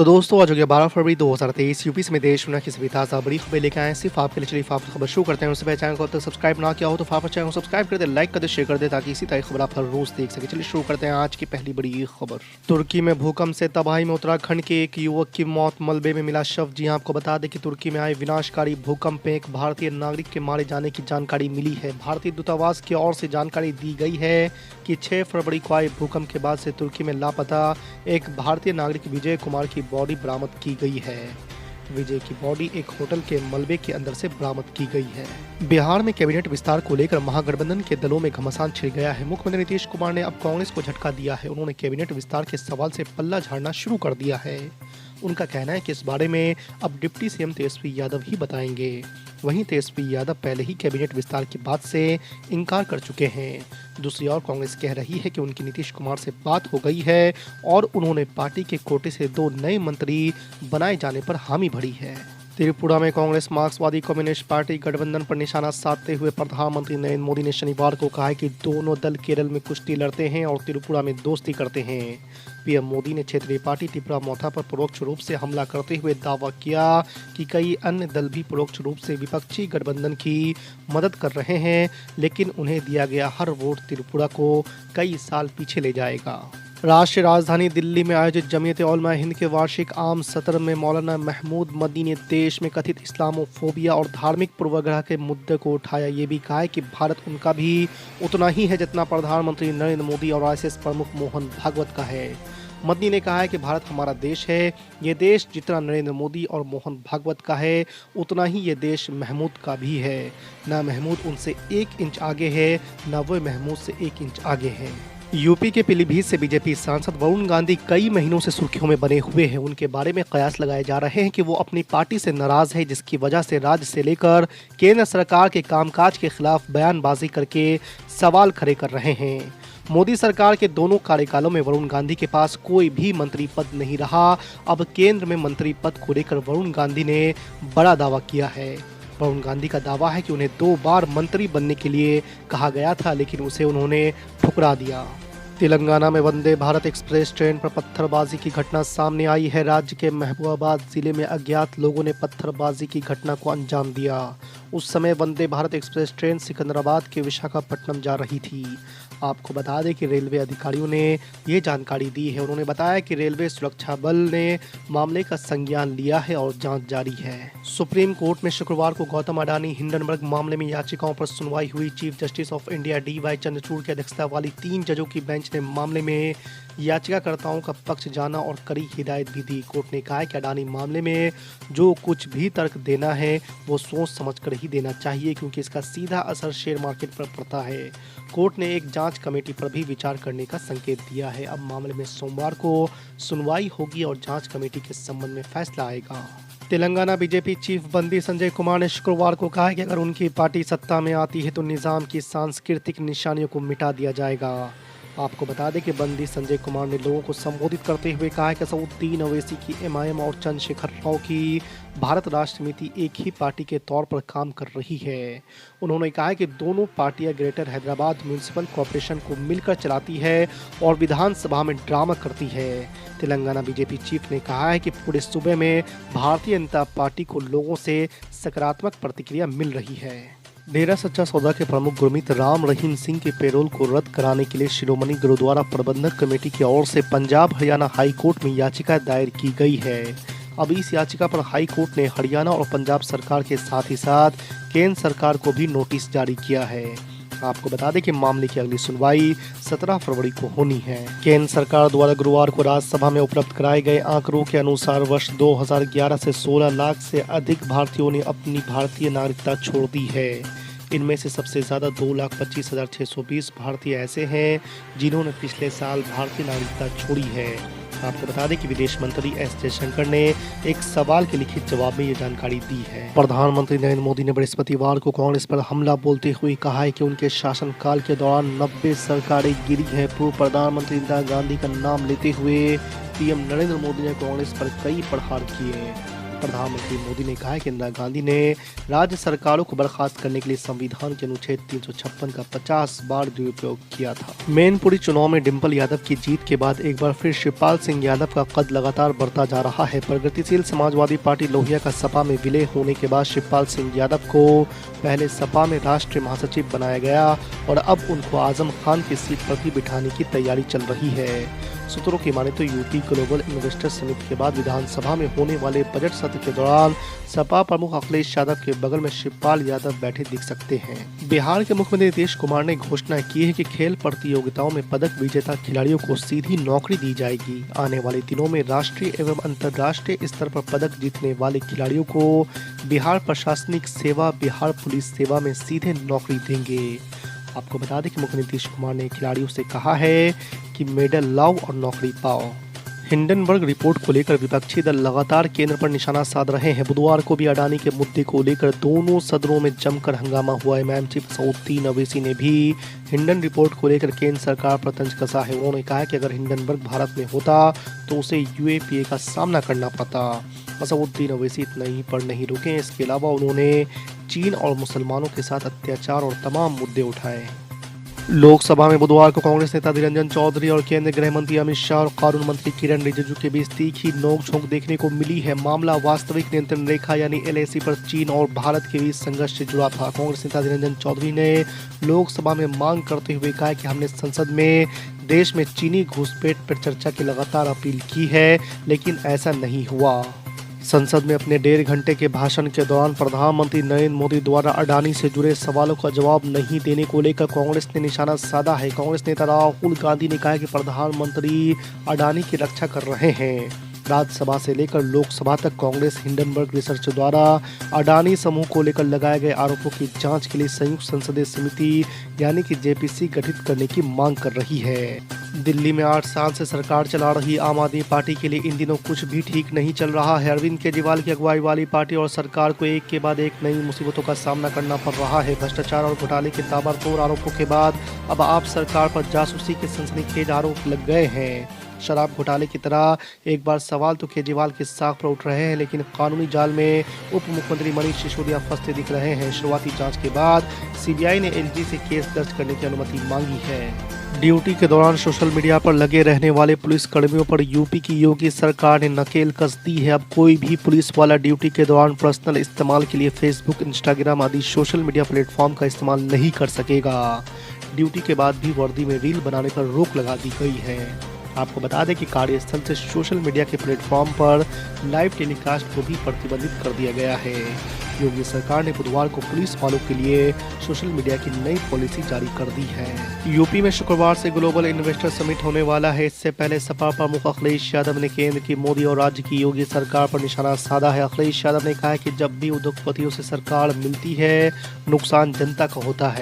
तो दोस्तों आज हो गया 12 फरवरी 2023 यूपी में देश दुनिया की सभी ताज़ा बड़ी खबरें लेकर आए सिर्फ आपके लिए। चलिए फाफर खबर शुरू करते हैं। उससे पहले चैनल को अब तक सब्सक्राइब ना किया हो तो फाफर चैनल को सब्सक्राइब कर दे, लाइक कर दे, शेयर कर दे ताकि इसी तरह खबर आप हर रोज देख सके। चलिए शुरू करते हैं आज की पहली बड़ी खबर। तुर्की में भूकंप से तबाही में उत्तराखंड के एक युवक की मौत, मलबे में मिला शव। जी आपको बता दें कि तुर्की में आए विनाशकारी भूकंप में एक भारतीय नागरिक के मारे जाने की जानकारी मिली है। भारतीय दूतावास की ओर से जानकारी दी गई है कि 6 फरवरी को आए भूकंप के बाद से तुर्की में लापता एक भारतीय नागरिक विजय कुमार की बॉडी बरामद की गई है। विजय की बॉडी एक होटल के मलबे के अंदर से बरामद की गई है। बिहार में कैबिनेट विस्तार को लेकर महागठबंधन के दलों में घमासान छिड़ गया है। मुख्यमंत्री नीतीश कुमार ने अब कांग्रेस को झटका दिया है। उन्होंने कैबिनेट विस्तार के सवाल से पल्ला झाड़ना शुरू कर दिया है। उनका कहना है कि इस बारे में अब डिप्टी सीएम तेजस्वी यादव ही बताएंगे। वहीं तेजस्वी यादव पहले ही कैबिनेट विस्तार की बात से इनकार कर चुके हैं। दूसरी ओर कांग्रेस कह रही है कि उनकी नीतीश कुमार से बात हो गई है और उन्होंने पार्टी के कोटे से 2 नए मंत्री बनाए जाने पर हामी भरी है। त्रिपुरा में कांग्रेस मार्क्सवादी कम्युनिस्ट पार्टी गठबंधन पर निशाना साधते हुए प्रधानमंत्री नरेंद्र मोदी ने शनिवार को कहा है कि दोनों दल केरल में कुश्ती लड़ते हैं और त्रिपुरा में दोस्ती करते हैं। पीएम मोदी ने क्षेत्रीय पार्टी त्रिपुरा मोर्चा पर परोक्ष रूप से हमला करते हुए दावा किया कि कई अन्य दल भी परोक्ष रूप से विपक्षी गठबंधन की मदद कर रहे हैं, लेकिन उन्हें दिया गया हर वोट त्रिपुरा को कई साल पीछे ले जाएगा। राष्ट्रीय राजधानी दिल्ली में आयोजित जमीयत उलमा हिंद के वार्षिक आम सत्र में मौलाना महमूद मदनी ने देश में कथित इस्लामोफोबिया और धार्मिक पूर्वाग्रह के मुद्दे को उठाया। ये भी कहा है कि भारत उनका भी उतना ही है जितना प्रधानमंत्री नरेंद्र मोदी और आरएसएस प्रमुख मोहन भागवत का है। मदनी ने कहा है कि भारत हमारा देश है। ये देश जितना नरेंद्र मोदी और मोहन भागवत का है उतना ही ये देश महमूद का भी है। ना महमूद उनसे 1 इंच आगे है, ना वो महमूद से 1 इंच आगे है। यूपी के पीलीभीत से बीजेपी सांसद वरुण गांधी कई महीनों से सुर्खियों में बने हुए हैं। उनके बारे में कयास लगाए जा रहे हैं कि वो अपनी पार्टी से नाराज है, जिसकी वजह से राज्य से लेकर केंद्र सरकार के कामकाज के खिलाफ बयानबाजी करके सवाल खड़े कर रहे हैं। मोदी सरकार के दोनों कार्यकालों में वरुण गांधी के पास कोई भी मंत्री पद नहीं रहा। अब केंद्र में मंत्री पद को लेकर वरुण गांधी ने बड़ा दावा किया है। वरुण गांधी का दावा है कि उन्हें 2 बार मंत्री बनने के लिए कहा गया था, लेकिन उसे उन्होंने ठुकरा दिया। तेलंगाना में वंदे भारत एक्सप्रेस ट्रेन पर पत्थरबाजी की घटना सामने आई है। राज्य के महबूबाबाद जिले में अज्ञात लोगों ने पत्थरबाजी की घटना को अंजाम दिया। उस समय वंदे भारत एक्सप्रेस ट्रेन सिकंदराबाद के विशाखापट्टनम जा रही थी। आपको बता दें कि रेलवे अधिकारियों ने ये जानकारी दी है। उन्होंने बताया कि रेलवे सुरक्षा बल ने मामले का संज्ञान लिया है और जांच जारी है। सुप्रीम कोर्ट में शुक्रवार को गौतम अडानी हिंडनबर्ग मामले में याचिकाओं पर सुनवाई हुई। Chief justice of India DY Chandrachud की अध्यक्षता वाली 3 जजों की बेंच ने मामले में याचिकाकर्ताओं का पक्ष जाना और कड़ी हिदायत भी दी। कोर्ट ने कहा है कि अडानी मामले में जो कुछ भी तर्क देना है वो सोच समझकर ही देना चाहिए, क्योंकि इसका सीधा असर शेयर मार्केट पर पड़ता है। कोर्ट ने एक जांच कमेटी पर भी विचार करने का संकेत दिया है। अब मामले में सोमवार को सुनवाई होगी और जांच कमेटी के संबंध में फैसला आएगा। तेलंगाना बीजेपी चीफ बंदी संजय कुमार ने शुक्रवार को कहा है कि अगर उनकी पार्टी सत्ता में आती है तो निजाम की सांस्कृतिक निशानियों को मिटा दिया जाएगा। आपको बता दें कि बंदी संजय कुमार ने लोगों को संबोधित करते हुए कहा कि असदुद्दीन ओवैसी की MIM और चंद्रशेखर राव की भारत राष्ट्र समिति एक ही पार्टी के तौर पर काम कर रही है। उन्होंने कहा कि दोनों पार्टियां ग्रेटर हैदराबाद म्यूनिसिपल कॉरपोरेशन को मिलकर चलाती है और विधानसभा में ड्रामा करती है। तेलंगाना बीजेपी चीफ ने कहा है कि पूरे सूबे में भारतीय जनता पार्टी को लोगों से सकारात्मक प्रतिक्रिया मिल रही है। डेरा सच्चा सौदा के प्रमुख गुरमीत राम रहीम सिंह के पेरोल को रद्द कराने के लिए शिरोमणि गुरुद्वारा प्रबंधक कमेटी की ओर से पंजाब हरियाणा हाई कोर्ट में याचिका दायर की गई है। अब इस याचिका पर हाई कोर्ट ने हरियाणा और पंजाब सरकार के साथ ही साथ केंद्र सरकार को भी नोटिस जारी किया है। आपको बता दें कि मामले की अगली सुनवाई 17 फरवरी को होनी है। केंद्र सरकार द्वारा गुरुवार को राज्यसभा में उपलब्ध कराए गए आंकड़ों के अनुसार वर्ष 2011 से 16 लाख से अधिक भारतीयों ने अपनी भारतीय नागरिकता छोड़ दी है। इनमें से सबसे ज़्यादा 2,25,620 भारतीय ऐसे हैं जिन्होंने पिछले साल भारतीय नागरिकता छोड़ी है। आपको बता दें कि विदेश मंत्री एस जयशंकर ने एक सवाल के लिखित जवाब में ये जानकारी दी है। प्रधानमंत्री नरेंद्र मोदी ने बृहस्पतिवार को कांग्रेस पर हमला बोलते हुए कहा है कि उनके शासनकाल के दौरान 90 सरकारें गिरी हैं। पूर्व प्रधानमंत्री इंदिरा गांधी का नाम लेते हुए पीएम नरेंद्र मोदी ने कांग्रेस पर कई प्रहार किए। प्रधानमंत्री मोदी ने कहा है कि इंदिरा गांधी ने राज्य सरकारों को बर्खास्त करने के लिए संविधान के अनुच्छेद 356 का 50 बार दुरुपयोग किया था। मैनपुरी चुनाव में डिंपल यादव की जीत के बाद एक बार फिर शिवपाल सिंह यादव का कद लगातार बढ़ता जा रहा है। प्रगतिशील समाजवादी पार्टी लोहिया का सपा में विलय होने के बाद शिवपाल सिंह यादव को पहले सपा में राष्ट्रीय महासचिव बनाया गया और अब उनको आजम खान की सीट पर भी बिठाने की तैयारी चल रही है। सूत्रों की माने तो यूपी ग्लोबल इन्वेस्टर समिट के बाद विधानसभा में होने वाले बजट सत्र के दौरान सपा प्रमुख अखिलेश यादव के बगल में शिवपाल यादव बैठे दिख सकते हैं। बिहार के मुख्यमंत्री नीतीश कुमार ने घोषणा की है कि खेल प्रतियोगिताओं में पदक विजेता खिलाड़ियों को सीधी नौकरी दी जाएगी। आने वाले दिनों में राष्ट्रीय एवं अंतर्राष्ट्रीय स्तर पर पदक जीतने वाले खिलाड़ियों को बिहार प्रशासनिक सेवा, बिहार पुलिस सेवा में सीधे नौकरी देंगे। आपको बता दें कि मुख्यमंत्री नीतीश कुमार ने खिलाड़ियों से कहा है कि मेडल लाओ और नौकरी पाओ। हिंडनबर्ग रिपोर्ट को लेकर विपक्षी दल लगातार केंद्र पर निशाना साध रहे हैं। बुधवार को भी अडानी के मुद्दे को लेकर दोनों सदनों में जमकर हंगामा हुआ। एमआईएम चीफ असदुद्दीन ओवैसी ने भी हिंडन रिपोर्ट को लेकर केंद्र सरकार पर तंज कसा है। उन्होंने कहा कि अगर हिंडनबर्ग भारत में होता तो उसे यूएपीए का सामना करना पड़ता। असदुद्दीन ओवैसी इतना ही पर नहीं रुके, इसके अलावा उन्होंने चीन और मुसलमानों के साथ अत्याचार और तमाम मुद्दे उठाए। लोकसभा में बुधवार को कांग्रेस नेता अधीर रंजन चौधरी और केंद्रीय गृह मंत्री अमित शाह और कानून मंत्री किरण रिजिजू के बीच तीखी नोकझोंक देखने को मिली है। मामला वास्तविक नियंत्रण रेखा यानी एलएसी पर चीन और भारत के बीच संघर्ष से जुड़ा था। कांग्रेस नेता अधीर रंजन चौधरी ने लोकसभा में मांग करते हुए कहा कि हमने संसद में देश में चीनी घुसपैठ पर चर्चा की लगातार अपील की है, लेकिन ऐसा नहीं हुआ। संसद में अपने 1.5 घंटे के भाषण के दौरान प्रधानमंत्री नरेंद्र मोदी द्वारा अडानी से जुड़े सवालों का जवाब नहीं देने को लेकर कांग्रेस ने निशाना साधा है। कांग्रेस नेता राहुल गांधी ने कहा कि प्रधानमंत्री अडानी की रक्षा कर रहे हैं। राज्यसभा से लेकर लोकसभा तक कांग्रेस हिंडनबर्ग रिसर्च द्वारा अडानी समूह को लेकर लगाए गए आरोपों की जांच के लिए संयुक्त संसदीय समिति यानी कि जेपीसी गठित करने की मांग कर रही है। दिल्ली में 8 साल से सरकार चला रही आम आदमी पार्टी के लिए इन दिनों कुछ भी ठीक नहीं चल रहा है। अरविंद केजरीवाल की अगुवाई वाली पार्टी और सरकार को एक के बाद एक नई मुसीबतों का सामना करना पड़ रहा है। भ्रष्टाचार और घोटाले के ताबड़तोड़ आरोपों के बाद अब आप सरकार पर जासूसी के सनसनीखेज आरोप लग गए हैं। शराब घोटाले की तरह एक बार सवाल तो केजरीवाल की साख पर उठ रहे हैं, लेकिन कानूनी जाल में उप मुख्यमंत्री मनीष सिसोदिया फंसते दिख रहे हैं। शुरुआती जांच के बाद सीबीआई ने एलजी से केस दर्ज करने की अनुमति मांगी है। ड्यूटी के दौरान सोशल मीडिया पर लगे रहने वाले पुलिस कर्मियों पर यूपी की योगी सरकार ने नकेल कस दी है। अब कोई भी पुलिस वाला ड्यूटी के दौरान पर्सनल इस्तेमाल के लिए फेसबुक, इंस्टाग्राम आदि सोशल मीडिया प्लेटफॉर्म का इस्तेमाल नहीं कर सकेगा। ड्यूटी के बाद भी वर्दी में रील बनाने पर रोक लगा दी गई है। आपको बता दें कि कार्यस्थल से सोशल मीडिया के प्लेटफॉर्म पर लाइव टेलीकास्ट को भी प्रतिबंधित कर दिया गया है। योगी सरकार ने बुधवार को पुलिस वालों के लिए सोशल मीडिया की नई पॉलिसी जारी कर दी है। यूपी में शुक्रवार से ग्लोबल इन्वेस्टर समिट होने वाला है। इससे पहले सपा प्रमुख अखिलेश यादव ने केंद्र की मोदी और राज्य की योगी सरकार पर निशाना साधा है। अखिलेश यादव ने कहा कि जब भी उद्योगपतियों से सरकार मिलती है, नुकसान जनता का होता है।